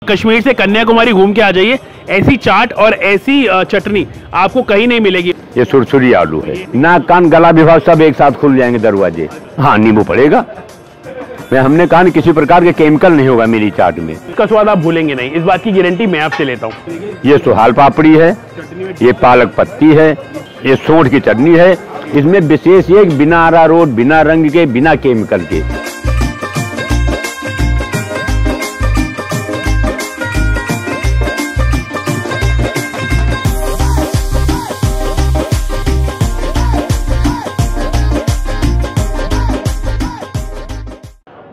कश्मीर से कन्याकुमारी घूम के आ जाइए, ऐसी चाट और ऐसी चटनी आपको कहीं नहीं मिलेगी। ये सुरसुरी आलू है, नाक कान गला विभाग सब एक साथ खुल जाएंगे दरवाजे। हाँ, नींबू पड़ेगा। मैं हमने कहा किसी प्रकार के केमिकल नहीं होगा मेरी चाट में। इसका स्वाद आप भूलेंगे नहीं, इस बात की गारंटी मैं आपसे लेता हूँ। ये सुहाल पापड़ी है, ये पालक पत्ती है, ये सोंठ की चटनी है। इसमें विशेष ये बिना अरारोट, बिना रंग के, बिना केमिकल के।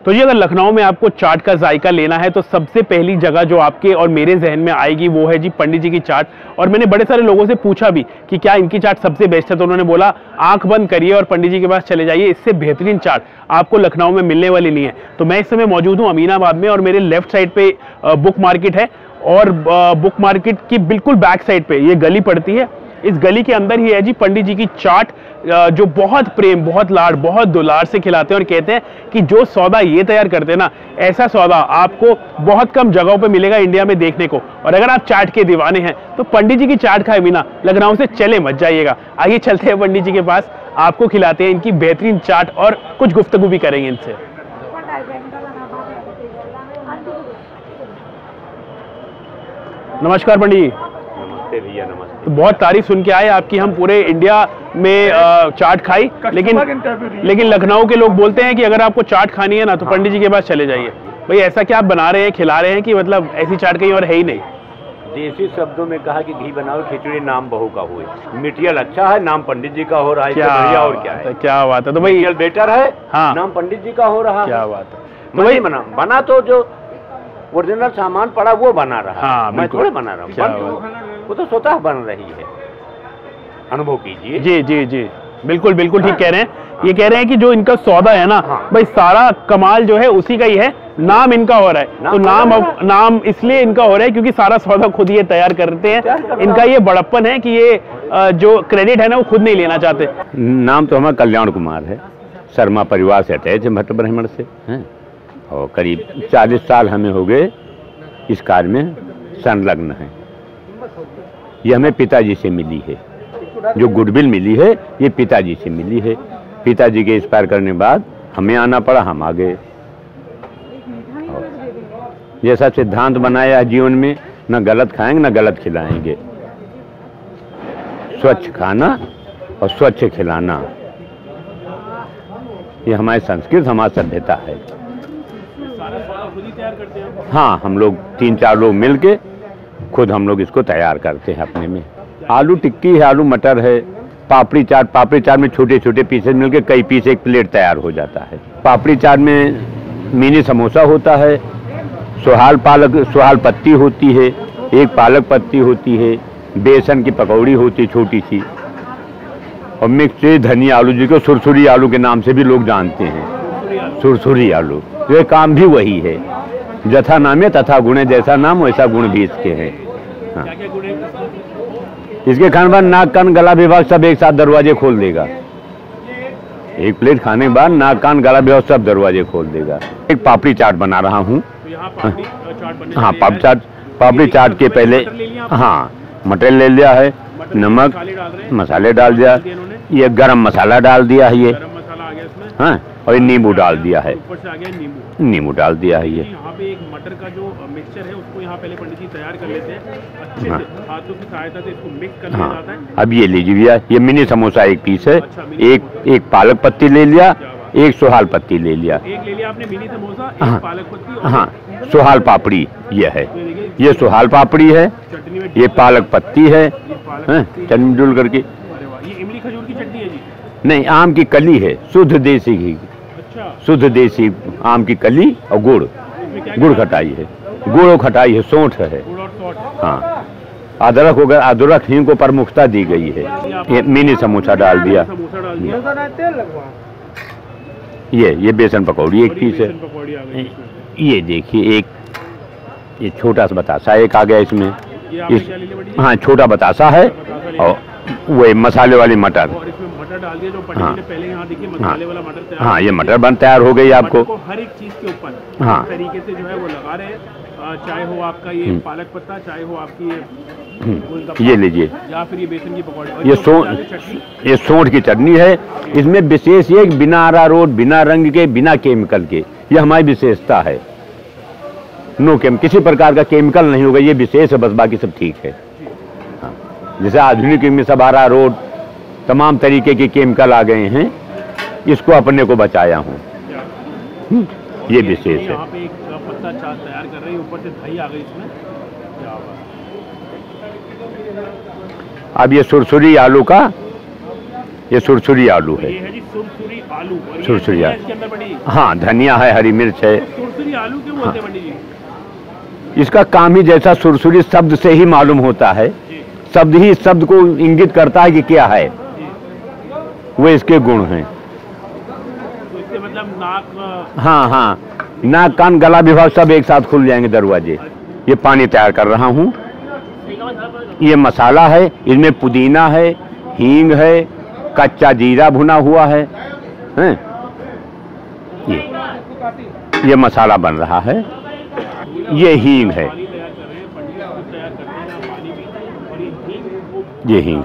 तो जी अगर लखनऊ में आपको चाट का जायका लेना है तो सबसे पहली जगह जो आपके और मेरे जहन में आएगी वो है जी पंडित जी की चाट। और मैंने बड़े सारे लोगों से पूछा भी कि क्या इनकी चाट सबसे बेस्ट है, तो उन्होंने बोला आंख बंद करिए और पंडित जी के पास चले जाइए, इससे बेहतरीन चाट आपको लखनऊ में मिलने वाली नहीं है। तो मैं इस समय मौजूद हूँ अमीनाबाद में और मेरे लेफ्ट साइड पे बुक मार्केट है और बुक मार्केट की बिल्कुल बैक साइड पे ये गली पड़ती है। इस गली के अंदर ही है जी पंडित जी की चाट, जो बहुत प्रेम, बहुत लाड, बहुत दुलार से खिलाते हैं और कहते हैं कि जो सौदा ये तैयार करते हैं ना, ऐसा सौदा आपको बहुत कम जगहों पे मिलेगा इंडिया में देखने को। और अगर आप चाट के दीवाने हैं तो पंडित जी की चाट खाए बिना लखनऊ से चले मत जाइएगा। आइए चलते हैं पंडित जी के पास, आपको खिलाते हैं इनकी बेहतरीन चाट और कुछ गुफ्तगू भी करेंगे इनसे। नमस्कार पंडित जी। नमस्ते भैया, नमस्ते। तो बहुत तारीफ सुन के आए आपकी, हम पूरे इंडिया में चाट खाई, लेकिन लखनऊ के लोग बोलते हैं कि अगर आपको चाट खानी है ना तो पंडित जी के पास चले जाइए। भाई ऐसा क्या आप बना रहे हैं, खिला रहे हैं कि मतलब ऐसी चाट कहीं और है ही नहीं? देसी शब्दों में कहा कि घी बनाओ खिचड़ी नाम बहू का हुए। मटेरियल अच्छा है, नाम पंडित जी का हो रहा है, क्या और क्या है? क्या बात है। तो भाई मटेरियल बेटर है, हाँ, नाम पंडित जी का हो रहा है। क्या बात है। तो भाई बना तो जो ओरिजिनल सामान पड़ा वो बना रहा। हाँ, मैं थोड़े बना रहा हूँ, वो तो स्वतः बन रही है। अनुभव कीजिए। जी जी जी, बिल्कुल बिल्कुल ठीक कह रहे हैं। ये कह रहे हैं कि जो इनका सौदा है ना, भाई सारा कमाल जो है उसी का ही है, नाम इनका हो रहा है। तो नाम इसलिए इनका हो रहा है क्योंकि सारा सौदा खुद ये तैयार करते हैं। इनका ये बड़प्पन है कि ये जो क्रेडिट है ना वो खुद नहीं लेना चाहते। नाम तो हमारा कल्याण कुमार है, शर्मा परिवार से अटैच है, भट्ट ब्राह्मण से हैं, और करीब 40 साल हमें हो गए इस कार्य में संलग्न है। ये हमें पिताजी से मिली है, जो गुडविल मिली है ये पिताजी से मिली है। पिताजी के एक्सपायर करने के बाद हमें आना पड़ा, हम आ गए। जैसा सिद्धांत बनाया है जीवन में, न गलत खाएंगे न गलत खिलाएंगे, स्वच्छ खाना और स्वच्छ खिलाना, ये हमारी संस्कृत, हमारी सभ्यता है। हाँ, हम लोग 3-4 लोग मिलके खुद हम लोग इसको तैयार करते हैं अपने में। आलू टिक्की है, आलू मटर है, पापड़ी चाट में छोटे छोटे पीसेस मिलके कई पीस एक प्लेट तैयार हो जाता है। पापड़ी चाट में मिनी समोसा होता है, सुहाल पत्ती होती है, एक पालक पत्ती होती है, बेसन की पकौड़ी होती छोटी सी, और मिक्स धनिया आलू जिसको सुरसुरी आलू के नाम से भी लोग जानते हैं। सुरसुरी आलू, ये काम भी वही है। जथा नाम है तथा गुण है, जैसा नाम वैसा गुण भी इसके हैं। हाँ। इसके खाने बाद नाक कान गला विभाग सब एक साथ दरवाजे खोल देगा। एक प्लेट खाने के बाद नाक कान गला विभाग सब दरवाजे खोल देगा। एक पापड़ी चाट बना रहा हूँ। हाँ, पापड़ी चाट के पहले हाँ मटेरियल ले लिया है, नमक मसाले डाल दिया, ये गरम मसाला डाल दिया है, ये हाँ, और ये नींबू डाल दिया है, नींबू डाल दिया है। ये यहाँ पे एक मटर का जो मिक्सचर है उसको यहाँ पहले पंडित जी तैयार कर लेते हैं, अच्छे से हाथों की सहायता से इसको मिक्स कर लिया जाता है। अब ये लीजिए, ये मिनी समोसा एक पीस है। एक पालक पत्ती ले लिया, एक सुहाल पत्ती ले लिया। एक ले लिया आपने मिनी समोसा, एक पालक पत्ती, हाँ, सुहाल पापड़ी ये है, ये सुहाल पापड़ी है, ये पालक पत्ती है, चटनी डुल करके। ये इमली खजूर की चटनी है जी? नहीं, आम की कली है, शुद्ध देसी घी। अच्छा। शुद्ध देसी आम की कली और गुड़ खटाई है, गुड़ और खटाई है, सोंठ है। हाँ, अदरक हो गया, अदरक हींग को प्रमुखता दी गई है। ये मिनी समोसा डाल दिया। ये बेसन पकौड़ी एक पीस है। ये देखिए, ये छोटा सा बतासा एक आ गया इसमें। हाँ, छोटा बतासा है, और वो मसाले वाली मटर। डाल दिया जो पंडित जी ने पहले यहाँ देखिए मसाले वाला मटर तैयार। हाँ, ये मटर बन तैयार हो गई आपको। हर एक चीज के ऊपर हाँ तरीके से जो है वो लगा रहे हैं। चाहे हो आपका ये पालक पत्ता, चाहे हो आपकी ये लीजिए, या फिर ये बेसन की पकौड़े, और ये चटनी, ये सोंठ की चटनी है। इसमें विशेष ये बिना अरारोट, बिना रंग के, बिना केमिकल के, ये हमारी विशेषता है। नो किसी प्रकार का केमिकल नहीं होगा, ये विशेष है, बस बाकी सब ठीक है। हाँ। जैसे आधुनिक में सब अरारोट, तमाम तरीके के केमिकल आ गए हैं, इसको अपने को बचाया हूँ। ये विशेष है। यहाँ पे एक पत्ता चाट तैयार कर रहे हैं, ऊपर से दही आ गई इसमें। क्या बात। अब ये सुरसुरी आलू का, ये सुरसुरी आलू है। ये है जी सुरसुरी आलू, और सुरसुरी ये आलू, इसके अंदर बड़ी, हाँ धनिया है, हरी मिर्च है। सुरसुरी आलू क्यों बोलते हैं पंडित जी? इसका काम ही जैसा सुरसुरी शब्द से ही मालूम होता है, शब्द ही इस शब्द को इंगित करता है कि क्या है, वो इसके गुण हैं। तो इसके मतलब नाक, हाँ हाँ, नाक कान गला विभाग सब एक साथ खुल जाएंगे दरवाजे। ये पानी तैयार कर रहा हूँ। ये मसाला है, इसमें पुदीना है, हींग है, कच्चा जीरा भुना हुआ है, हैं? ये मसाला बन रहा है। ये हींग है, ये हींग।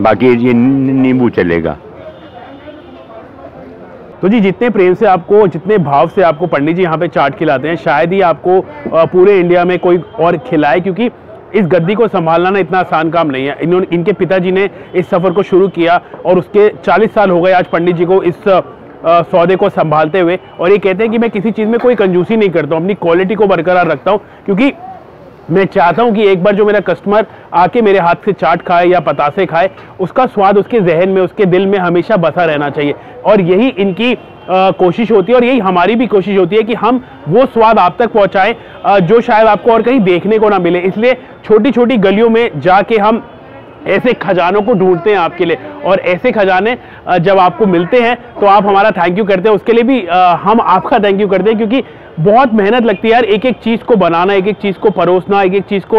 बाकी ये नींबू चलेगा। तो जी जितने प्रेम से आपको, जितने भाव से आपको पंडित जी यहाँ पे चाट खिलाते हैं, शायद ही आपको पूरे इंडिया में कोई और खिलाए, क्योंकि इस गद्दी को संभालना ना इतना आसान काम नहीं है। इनके पिताजी ने इस सफ़र को शुरू किया और उसके 40 साल हो गए आज पंडित जी को इस सौदे को संभालते हुए। और ये कहते हैं कि मैं किसी चीज़ में कोई कंजूसी नहीं करता हूँ, अपनी क्वालिटी को बरकरार रखता हूँ, क्योंकि मैं चाहता हूं कि एक बार जो मेरा कस्टमर आके मेरे हाथ से चाट खाए या पतासे खाए, उसका स्वाद उसके जहन में, उसके दिल में हमेशा बसा रहना चाहिए। और यही इनकी कोशिश होती है, और यही हमारी भी कोशिश होती है कि हम वो स्वाद आप तक पहुंचाएं जो शायद आपको और कहीं देखने को ना मिले। इसलिए छोटी छोटी गलियों में जाके हम ऐसे खजानों को ढूंढते हैं आपके लिए, और ऐसे खजाने जब आपको मिलते हैं तो आप हमारा थैंक यू करते हैं। उसके लिए भी हम आपका थैंक यू करते हैं, क्योंकि बहुत मेहनत लगती है यार, एक एक चीज़ को बनाना, एक एक चीज़ को परोसना, एक एक चीज़ को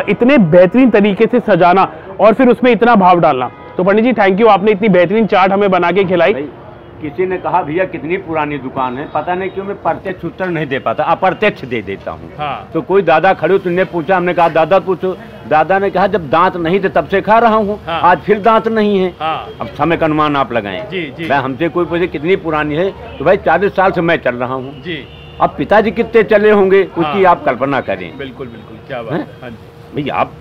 इतने बेहतरीन तरीके से सजाना और फिर उसमें इतना भाव डालना। तो पंडित जी थैंक यू, आपने इतनी बेहतरीन चाट हमें बना के खिलाई। किसी ने कहा भैया कितनी पुरानी दुकान है, पता नहीं क्यों मैं प्रत्यक्ष उत्तर नहीं दे पाता, अप्रत्यक्ष दे देता हूँ। हाँ। तो कोई दादा खड़े, तुमने पूछा, हमने कहा दादा पूछो। दादा ने कहा जब दांत नहीं थे तब से खा रहा हूँ। हाँ। आज फिर दांत नहीं है। हाँ। अब समय का अनुमान आप लगाएं। भाई हमसे कोई पूछे कितनी पुरानी है, तो भाई 40 साल से मैं चल रहा हूँ। अब पिताजी कितने चले होंगे उसकी आप कल्पना करें। बिल्कुल बिल्कुल, क्या बात है भैया। आप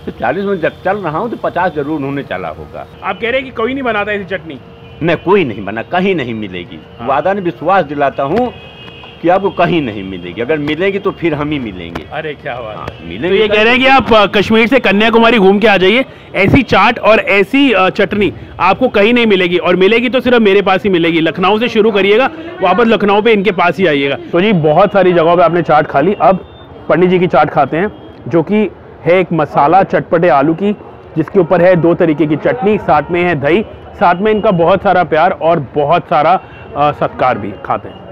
तो 40 में जब चल रहा हूँ तो 50 जरूर उन्होंने चला होगा। आप कह रहे हैं कि कोई नहीं बनाता ऐसी चटनी? मैं कोई नहीं बना, कहीं नहीं मिलेगी। हाँ। वादा ने विश्वास दिलाता हूँ कि आपको कहीं नहीं मिलेगी, अगर मिलेगी तो फिर हम ही मिलेंगे। अरे क्या बात। हाँ, मिलेंगे। तो ये कह रहे हैं कि आप कश्मीर से कन्याकुमारी घूम के आ जाइए, ऐसी चाट और ऐसी चटनी आपको कहीं नहीं मिलेगी, और मिलेगी तो सिर्फ मेरे पास ही मिलेगी। लखनऊ से शुरू करिएगा, वापस लखनऊ पे इनके पास ही आइएगा। तो जी बहुत सारी जगहों पे आपने चाट खा ली, अब पंडित जी की चाट खाते हैं, जो कि है एक मसाला चटपटे आलू की, जिसके ऊपर है 2 तरीके की चटनी, साथ में है दही, साथ में इनका बहुत सारा प्यार और बहुत सारा सत्कार भी। खाते हैं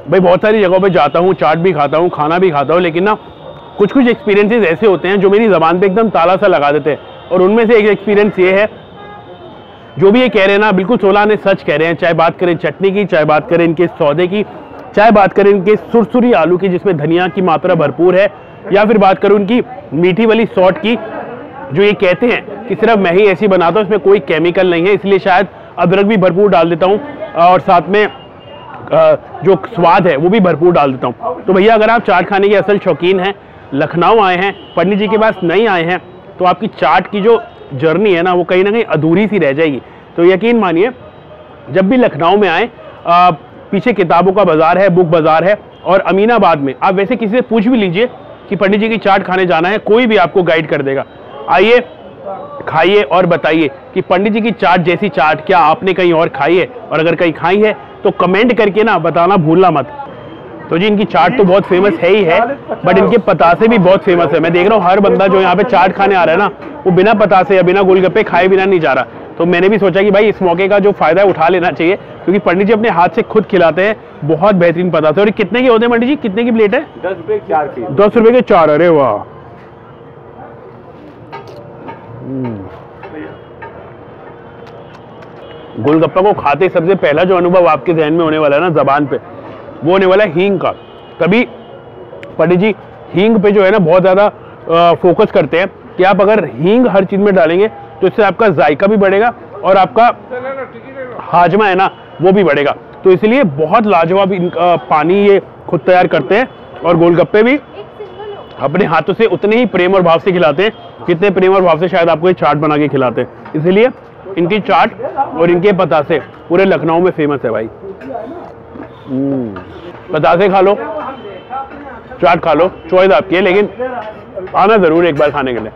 भाई, बहुत सारी जगहों पे जाता हूँ, चाट भी खाता हूँ, खाना भी खाता हूँ, लेकिन ना कुछ कुछ एक्सपीरियंसेस ऐसे होते हैं जो मेरी ज़बान पे एकदम ताला सा लगा देते हैं। और उनमें से एक एक्सपीरियंस ये है, जो भी ये कह रहे हैं ना, बिल्कुल 16 आने सच कह रहे हैं। चाहे बात करें चटनी की, चाहे बात करें इनके सौदे की, चाहे बात करें इनके सुरसुरी आलू की जिसमें धनिया की मात्रा भरपूर है, या फिर बात करूँ इनकी मीठी वाली सौट की, जो ये कहते हैं कि सिर्फ मैं ही ऐसी बनाता हूँ, इसमें कोई केमिकल नहीं है, इसलिए शायद अदरक भी भरपूर डाल देता हूँ और साथ में जो स्वाद है वो भी भरपूर डाल देता हूँ। तो भैया अगर आप चाट खाने के असल शौकीन हैं, लखनऊ आए हैं, पंडित जी के पास नहीं आए हैं, तो आपकी चाट की जो जर्नी है ना वो कहीं ना कहीं अधूरी सी रह जाएगी। तो यकीन मानिए जब भी लखनऊ में आए, पीछे किताबों का बाजार है, बुक बाजार है, और अमीनाबाद में आप वैसे किसी से पूछ भी लीजिए कि पंडित जी की चाट खाने जाना है, कोई भी आपको गाइड कर देगा। आइए, खाइए और बताइए कि पंडित जी की चाट जैसी चाट क्या आपने कहीं और खाई है, और अगर कहीं खाई है तो कमेंट करके ना बताना भूलना मत। तो जी इनकी चाट तो बहुत फेमस है ही है, बट इनके पतासे भी बहुत फेमस है। मैं देख रहा हूँ हर बंदा जो यहाँ पे चाट खाने आ रहा है ना, वो बिना पतासे या बिना गोलगप्पे खाए बिना नहीं जा रहा। तो मैंने भी सोचा कि भाई इस मौके का जो फायदा है उठा लेना चाहिए, क्योंकि पंडित जी अपने हाथ से खुद खिलाते हैं, बहुत बेहतरीन पतासे। और कितने के होते हैं पंडित जी, कितने की प्लेट है? 10 रुपए 4 की। 10 रुपए के 4, अरे वाह। गोलगप्पा को खाते सबसे पहला जो अनुभव आपके जहन में होने वाला है ना जबान पे, वो होने वाला है हींग का। तभी पंडित जी हींग पे जो है ना बहुत ज़्यादा फोकस करते हैं कि आप अगर हींग हर चीज़ में डालेंगे तो इससे आपका जायका भी बढ़ेगा और आपका हाजमा है ना वो भी बढ़ेगा। तो इसलिए बहुत लाजवाब पानी ये खुद तैयार करते हैं और गोलगप्पे भी अपने हाथों से उतने ही प्रेम और भाव से खिलाते हैं जितने प्रेम और भाव से शायद आपको ये चाट बना के खिलाते हैं। इसीलिए इनकी चाट और इनके पतासे पूरे लखनऊ में फेमस है भाई। पतासे खा लो, चाट खा लो, चॉइस आपकी है, लेकिन आना जरूर एक बार खाने के लिए।